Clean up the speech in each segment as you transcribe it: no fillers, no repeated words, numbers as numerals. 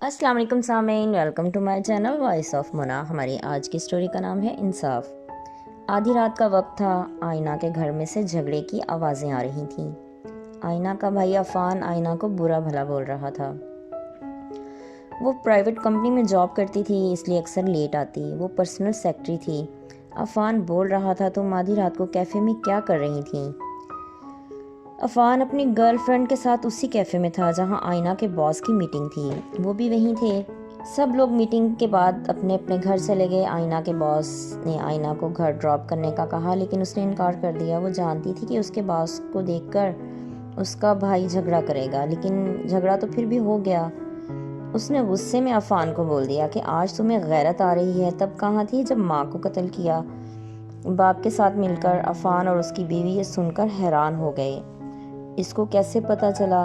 السلام علیکم سامعین، welcome to my channel voice of منا۔ ہماری آج کی سٹوری کا نام ہے انصاف۔ آدھی رات کا وقت تھا۔ آئینہ کے گھر میں سے جھگڑے کی آوازیں آ رہی تھیں۔ آئینہ کا بھائی عفان آئینہ کو برا بھلا بول رہا تھا۔ وہ پرائیویٹ کمپنی میں جاب کرتی تھی، اس لیے اکثر لیٹ آتی۔ وہ پرسنل سیکرٹری تھی۔ عفان بول رہا تھا، تم آدھی رات کو کیفے میں کیا کر رہی تھیں؟ عفان اپنی گرل فرینڈ کے ساتھ اسی کیفے میں تھا جہاں آئینہ کے باس کی میٹنگ تھی۔ وہ بھی وہیں تھے۔ سب لوگ میٹنگ کے بعد اپنے اپنے گھر چلے گئے۔ آئینہ کے باس نے آئینہ کو گھر ڈراپ کرنے کا کہا، لیکن اس نے انکار کر دیا۔ وہ جانتی تھی کہ اس کے باس کو دیکھ کر اس کا بھائی جھگڑا کرے گا، لیکن جھگڑا تو پھر بھی ہو گیا۔ اس نے غصے میں عفان کو بول دیا کہ آج تمہیں غیرت آ رہی ہے، تب کہاں تھی جب ماں کو قتل کیا؟ باپ کے ساتھ مل کر عفان اور اس کی بیوی یہ سن کر حیران ہو گئے۔ اس کو کیسے پتہ چلا؟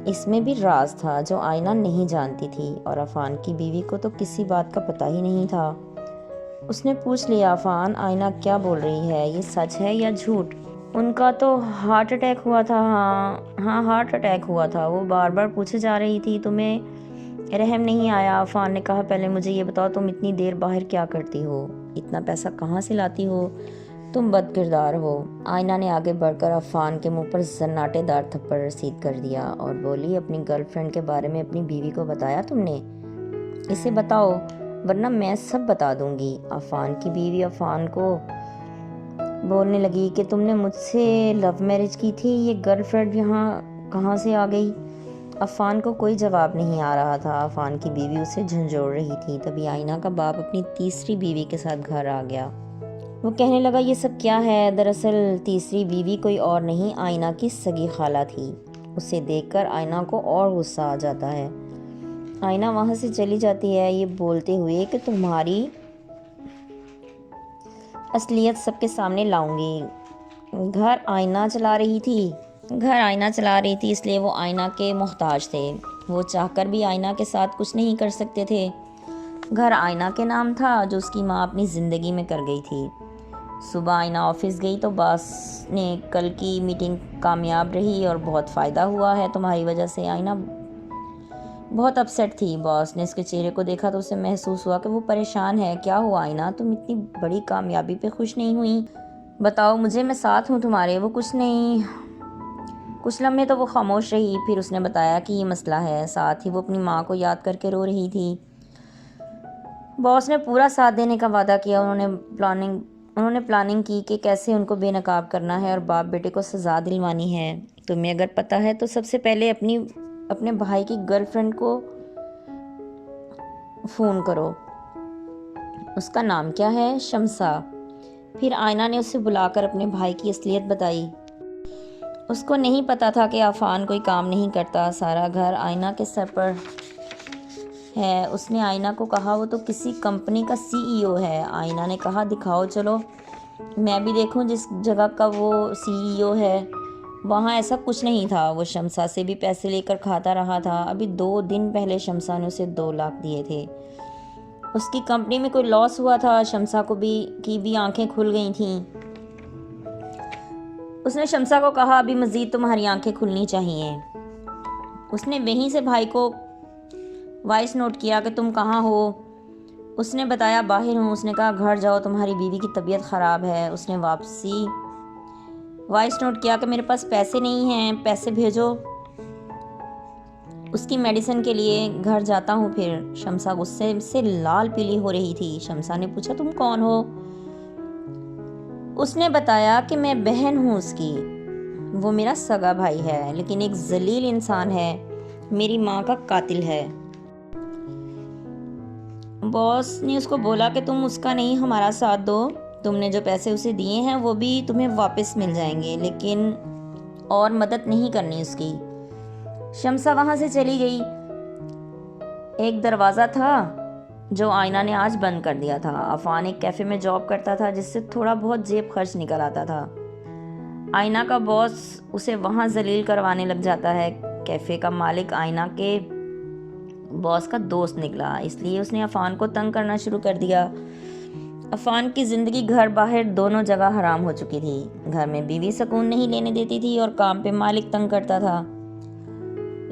اس میں بھی راز تھا جو آئینہ نہیں جانتی تھی، اور عفان کی بیوی کو تو کسی بات کا پتہ ہی نہیں تھا۔ اس نے پوچھ لیا، عفان، آئینہ کیا بول رہی ہے؟ یہ سچ ہے یا جھوٹ؟ ان کا تو ہارٹ اٹیک ہوا تھا۔ ہاں ہارٹ اٹیک ہوا تھا۔ وہ بار بار پوچھے جا رہی تھی، تمہیں رحم نہیں آیا؟ عفان نے کہا، پہلے مجھے یہ بتاؤ، تم اتنی دیر باہر کیا کرتی ہو؟ اتنا پیسہ کہاں سے لاتی ہو؟ تم بد کردار ہو۔ آئینہ نے آگے بڑھ کر عفان کے منہ پر زناٹے دار تھپڑ رسید کر دیا اور بولی، اپنی گرل فرینڈ کے بارے میں اپنی بیوی کو بتایا تم نے؟ اسے بتاؤ ورنہ میں سب بتا دوں گی۔ عفان کی بیوی عفان کو بولنے لگی کہ تم نے مجھ سے لو میرج کی تھی، یہ گرل فرینڈ یہاں کہاں سے آ گئی؟ عفان کو کوئی جواب نہیں آ رہا تھا۔ عفان کی بیوی اسے جھنجھوڑ رہی تھی۔ تبھی آئینہ کا باپ اپنی تیسری بیوی کے ساتھ گھر آ گیا۔ وہ کہنے لگا، یہ سب کیا ہے؟ دراصل تیسری بیوی کوئی اور نہیں، آئینہ کی سگی خالہ تھی۔ اسے دیکھ کر آئینہ کو اور غصہ آ جاتا ہے۔ آئینہ وہاں سے چلی جاتی ہے، یہ بولتے ہوئے کہ تمہاری اصلیت سب کے سامنے لاؤں گی۔ گھر آئینہ چلا رہی تھی، اس لیے وہ آئینہ کے محتاج تھے۔ وہ چاہ کر بھی آئینہ کے ساتھ کچھ نہیں کر سکتے تھے۔ گھر آئینہ کے نام تھا، جو اس کی ماں اپنی زندگی میں کر گئی تھی۔ صبح آئینہ آفس گئی تو باس نے، کل کی میٹنگ کامیاب رہی اور بہت فائدہ ہوا ہے تمہاری وجہ سے۔ آئینہ بہت اپسیٹ تھی۔ باس نے اس کے چہرے کو دیکھا تو اسے محسوس ہوا کہ وہ پریشان ہے۔ کیا ہوا آئینہ، تم اتنی بڑی کامیابی پہ خوش نہیں ہوئی؟ بتاؤ مجھے، میں ساتھ ہوں تمہارے۔ وہ کچھ نہیں۔ کچھ لمحے تو وہ خاموش رہی، پھر اس نے بتایا کہ یہ مسئلہ ہے۔ ساتھ ہی وہ اپنی ماں کو یاد کر کے رو رہی تھی۔ باس نے پورا ساتھ دینے کا وعدہ کیا۔ انہوں نے پلاننگ کی کہ کیسے ان کو بے نقاب کرنا ہے اور باپ بیٹے کو سزا دلوانی ہے۔ تمہیں اگر پتہ ہے تو سب سے پہلے اپنے بھائی کی گرل فرینڈ کو فون کرو۔ اس کا نام کیا ہے؟ شمسا۔ پھر آئینہ نے اسے بلا کر اپنے بھائی کی اصلیت بتائی۔ اس کو نہیں پتا تھا کہ عفان کوئی کام نہیں کرتا، سارا گھر آئینہ کے سر پر ہے۔ اس نے آئینہ کو کہا، وہ تو کسی کمپنی کا CEO ہے۔ آئینہ نے کہا، دکھاؤ چلو، میں بھی دیکھوں جس جگہ کا وہ CEO ہے۔ وہاں ایسا کچھ نہیں تھا۔ وہ شمسا سے بھی پیسے لے کر کھاتا رہا تھا۔ ابھی 2 دن پہلے شمسا نے اسے 2 لاکھ دیے تھے۔ اس کی کمپنی میں کوئی لاس ہوا تھا۔ شمسا کی بھی آنکھیں کھل گئی تھیں۔ اس نے شمسا کو کہا، ابھی مزید تمہاری آنکھیں کھلنی چاہیے۔ اس نے وہیں سے بھائی کو وائس نوٹ کیا کہ تم کہاں ہو؟ اس نے بتایا، باہر ہوں۔ اس نے کہا، گھر جاؤ، تمہاری بیوی کی طبیعت خراب ہے۔ اس نے واپسی وائس نوٹ کیا کہ میرے پاس پیسے نہیں ہیں، پیسے بھیجو اس کی میڈیسن کے لیے، گھر جاتا ہوں پھر۔ شمسا غصے سے لال پیلی ہو رہی تھی۔ شمسا نے پوچھا، تم کون ہو؟ اس نے بتایا کہ میں بہن ہوں اس کی۔ وہ میرا سگا بھائی ہے، لیکن ایک ذلیل انسان ہے، میری ماں کا قاتل ہے۔ باس نے اس کو بولا کہ تم اس کا نہیں، ہمارا ساتھ دو۔ تم نے جو پیسے اسے دیے ہیں وہ بھی تمہیں واپس مل جائیں گے، لیکن اور مدد نہیں کرنی اس کی۔ شمسا وہاں سے چلی گئی۔ ایک دروازہ تھا جو آئینہ نے آج بند کر دیا تھا۔ عفان ایک کیفے میں جاب کرتا تھا جس سے تھوڑا بہت جیب خرچ نکل آتا تھا۔ آئینہ کا باس اسے وہاں ذلیل کروانے لگ جاتا ہے۔ کیفے کا مالک آئینہ کے باس کا دوست نکلا، اس لیے اس نے عفان کو تنگ کرنا شروع کر دیا۔ عفان کی زندگی گھر باہر دونوں جگہ حرام ہو چکی تھی۔ گھر میں بیوی سکون نہیں لینے دیتی تھی اور کام پہ مالک تنگ کرتا تھا۔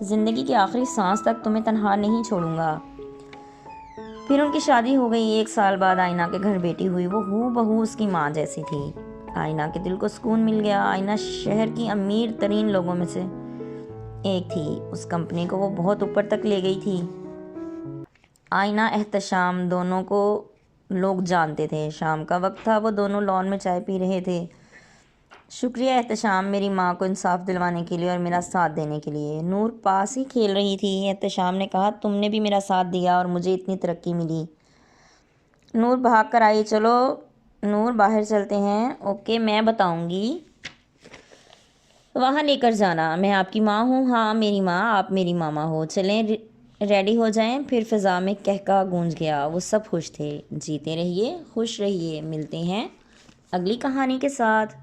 زندگی کی آخری سانس تک تمہیں تنہا نہیں چھوڑوں گا۔ پھر ان کی شادی ہو گئی۔ 1 سال بعد آئینہ کے گھر بیٹی ہوئی۔ وہ ہو بہو اس کی ماں جیسی تھی۔ آئینہ کے دل کو سکون مل گیا۔ آئینہ شہر کی امیر ترین لوگوں میں سے ایک تھی۔ اس کمپنی کو وہ بہت اوپر تک لے گئی تھی۔ آئینہ، احتشام دونوں کو لوگ جانتے تھے۔ شام کا وقت تھا، وہ دونوں لان میں چائے پی رہے تھے۔ شکریہ احتشام، میری ماں کو انصاف دلوانے کے لیے اور میرا ساتھ دینے کے لیے۔ نور پاس ہی کھیل رہی تھی۔ احتشام نے کہا، تم نے بھی میرا ساتھ دیا اور مجھے اتنی ترقی ملی۔ نور بھاگ کر آئی۔ چلو نور، باہر چلتے ہیں۔ اوکے، میں بتاؤں گی وہاں لے کر جانا۔ میں آپ کی ماں ہوں۔ ہاں میری ماں، آپ میری ماما ہو۔ چلیں ریڈی ہو جائیں۔ پھر فضا میں کہکہا گونج گیا۔ وہ سب خوش تھے۔ جیتے رہیے، خوش رہیے۔ ملتے ہیں اگلی کہانی کے ساتھ۔